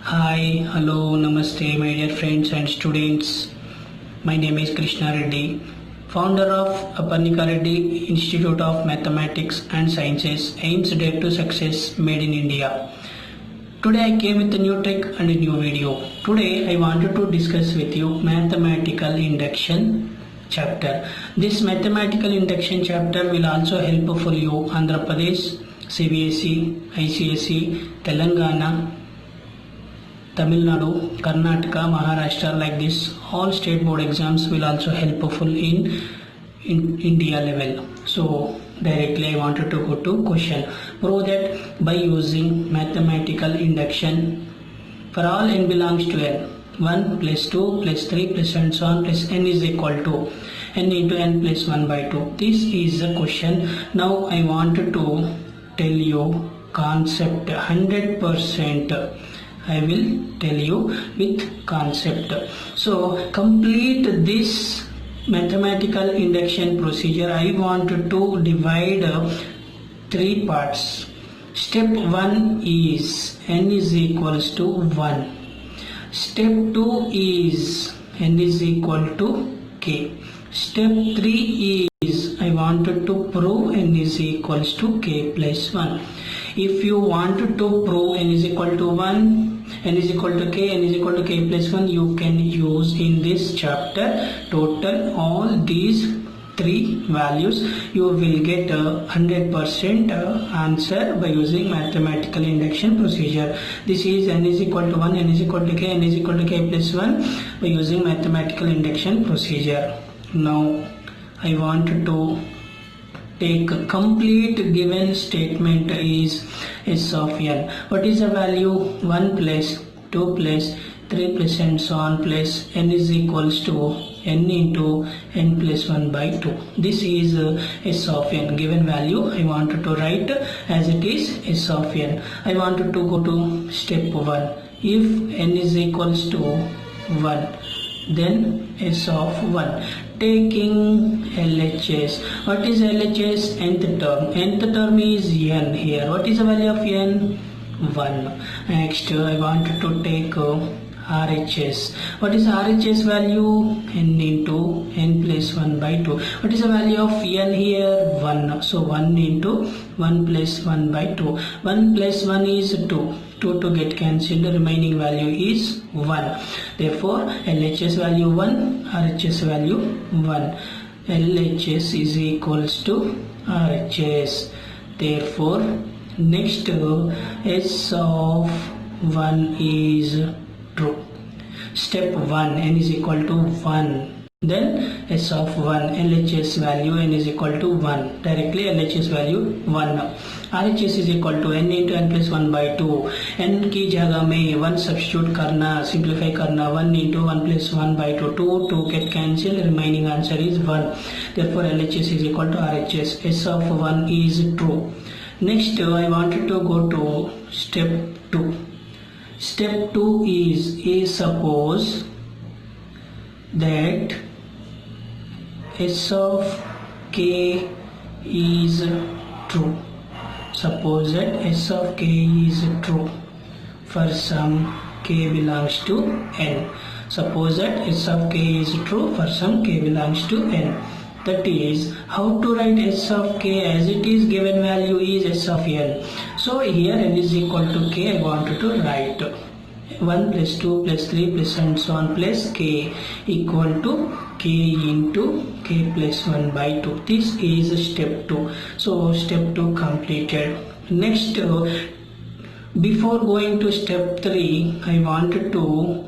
Hi, hello, namaste, my dear friends and students. My name is Krishna Reddy, founder of Aparnika Reddy Institute of Mathematics and Sciences, aims Dare to Success Made in India. Today I came with a new trick and a new video. Today I wanted to discuss with you mathematical induction chapter. This mathematical induction chapter will also help for you Andhra Pradesh, CBSE, ICSE, Telangana, Tamil Nadu, Karnataka, Maharashtra, like this. All state board exams will also helpful in India level. So directly I wanted to go to question. Prove that by using mathematical induction for all n belongs to n. 1 plus 2 plus 3 plus and so on plus n is equal to n into n plus 1 by 2. This is the question. Now I wanted to tell you concept 100%. I will tell you with concept. So complete this mathematical induction procedure. I want to divide 3 parts. Step 1 is n is equals to 1. Step 2 is n is equal to k. Step 3 is I wanted to prove n is equals to k plus 1. If you wanted to prove n is equal to 1, n is equal to k, n is equal to k plus 1, you can use in this chapter total all these 3 values. You will get a 100% answer by using mathematical induction procedure. This is n is equal to 1, n is equal to k, n is equal to k plus 1 by using mathematical induction procedure. Now I want to take a complete given statement is s of n. What is the value? 1 plus 2 plus 3 plus and so on plus n is equals to n into n plus 1 by 2. This is s of n. Given value I wanted to write as it is s of n. I wanted to go to step 1. If n is equals to 1, then s of 1. Taking LHS. What is LHS? Nth term. Nth term is n here. What is the value of n? 1. Next I wanted to take RHS. What is RHS value? n into n plus 1 by 2. What is the value of n here? 1. So 1 into 1 plus 1 by 2. 1 plus 1 is 2. 2 to get cancelled, the remaining value is 1. Therefore LHS value 1, RHS value 1. LHS is equals to RHS. Therefore next S of 1 is true. Step 1, n is equal to 1. Then S of 1, LHS value n is equal to 1. Directly LHS value 1. RHS is equal to n into n plus 1 by 2. n की जगह में 1 substitute करना, simplify करना, 1 into 1 plus 1 by 2. 2 get cancelled, remaining answer is 1. Therefore LHS is equal to RHS. S of 1 is true. Next I wanted to go to step 2. Step 2 is suppose that S of k is true. Suppose that S of k is true for some k belongs to n. Suppose that S of k is true for some k belongs to n. That is how to write S of k as it is given value is S of n. So here n is equal to k. I wanted to write 1 plus 2 plus 3 plus and so on plus k equal to k into k plus 1 by 2. This is step 2. So step 2 completed. Next before going to step 3 I wanted to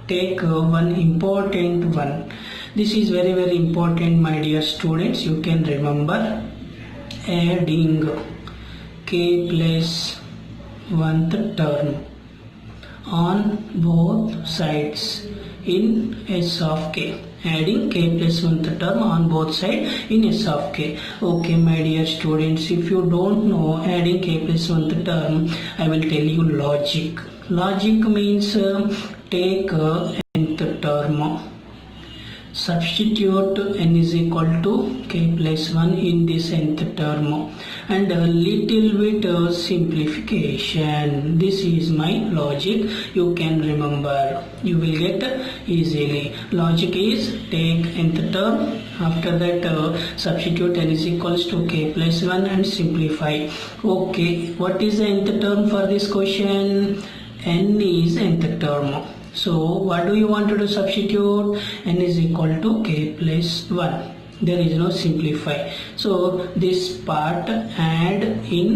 take one important one. This is very important, my dear students. You can remember adding k plus 1th term on both sides in S of k. Adding k plus 1th term on both sides in S of k. Okay, my dear students, if you don't know adding k plus 1th term, I will tell you logic. Logic means take nth term. substitute n is equal to k plus 1 in this nth term and a little bit simplification. This is my logic. You can remember, you will get easily. Logic is take nth term, after that substitute n is equals to k plus 1 and simplify. Okay, what is the nth term for this question? N is nth term. So what do you want to do? Substitute n is equal to k plus 1. There is no simplify. So this part add in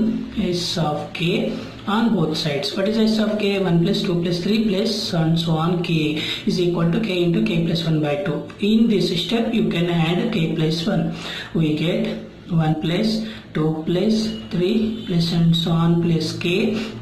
s of k on both sides. What is s of k? 1 plus 2 plus 3 plus and so on. K is equal to k into k plus 1 by 2. In this step you can add k plus 1. We get 1 plus 2 plus 3 plus and so on plus k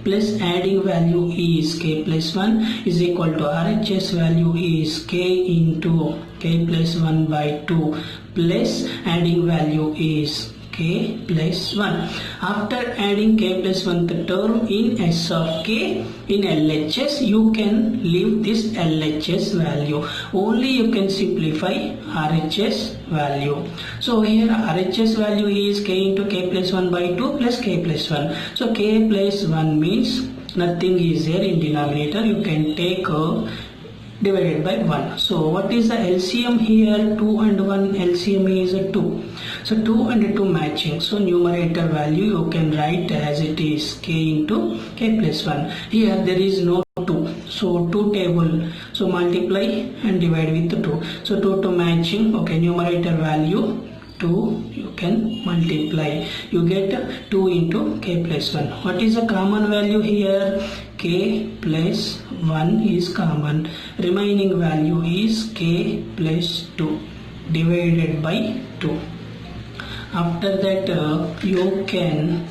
plus adding value is k plus 1 is equal to RHS value is k into k plus 1 by 2 plus adding value is k plus 1. After adding k plus 1th term in s of k in LHS, you can leave this LHS value. Only you can simplify RHS value. So here RHS value is k into k plus 1 by 2 plus k plus 1. So k plus 1 means nothing is there in denominator. You can take divided by 1. So what is the LCM here? 2 and 1 LCM is 2. So 2 and 2 matching. So numerator value you can write as it is k into k plus 1. Here there is no 2. So 2 table. So multiply and divide with 2. So 2 to matching. Okay, numerator value 2 you can multiply. You get 2 into k plus 1. What is the common value here? K plus 1 is common. Remaining value is k plus 2 divided by 2. After that you can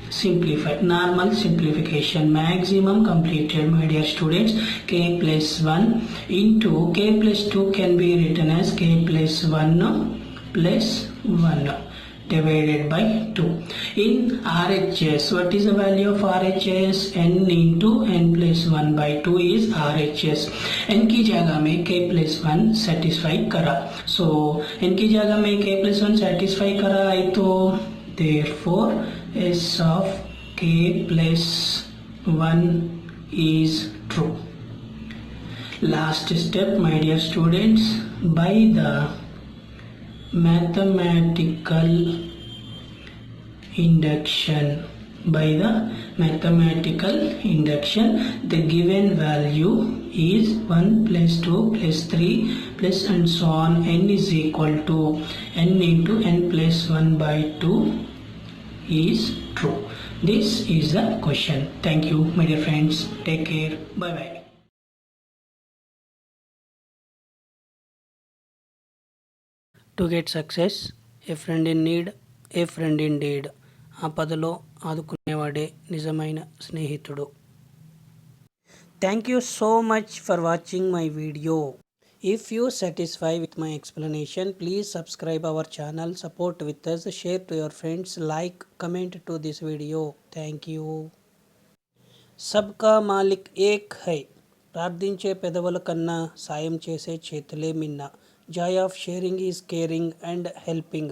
simplify. Normal simplification, maximum completed, my dear students. K plus 1 into k plus 2 can be written as k plus 1 plus 1 divided by 2. In RHS, what is the value of RHS? N into n plus 1 by 2 is RHS. n की जगह में k plus 1 satisfy करा. So n की जगह में k plus 1 satisfy करा है तो therefore s of k plus 1 is true. Last step, my dear students, by the mathematical induction, the given value is 1 plus 2 plus 3 plus and so on. N is equal to n into n plus 1 by 2 is true. This is the question. Thank you, my dear friends. Take care. Bye bye. To get success, a friend in need, a friend indeed. ఆపదలో ఆదుకునేవాడే నిజమైన స్నేహితుడు. Thank you so much for watching my video. If you satisfy with my explanation, please subscribe our channel, support with us, share to your friends, like, comment to this video. Thank you. सबका मालिक एक है. ప్రార్థించే పెదవుల కన్నా సాయం చేసే చేతులే మిన్న. Joy of sharing is caring and helping.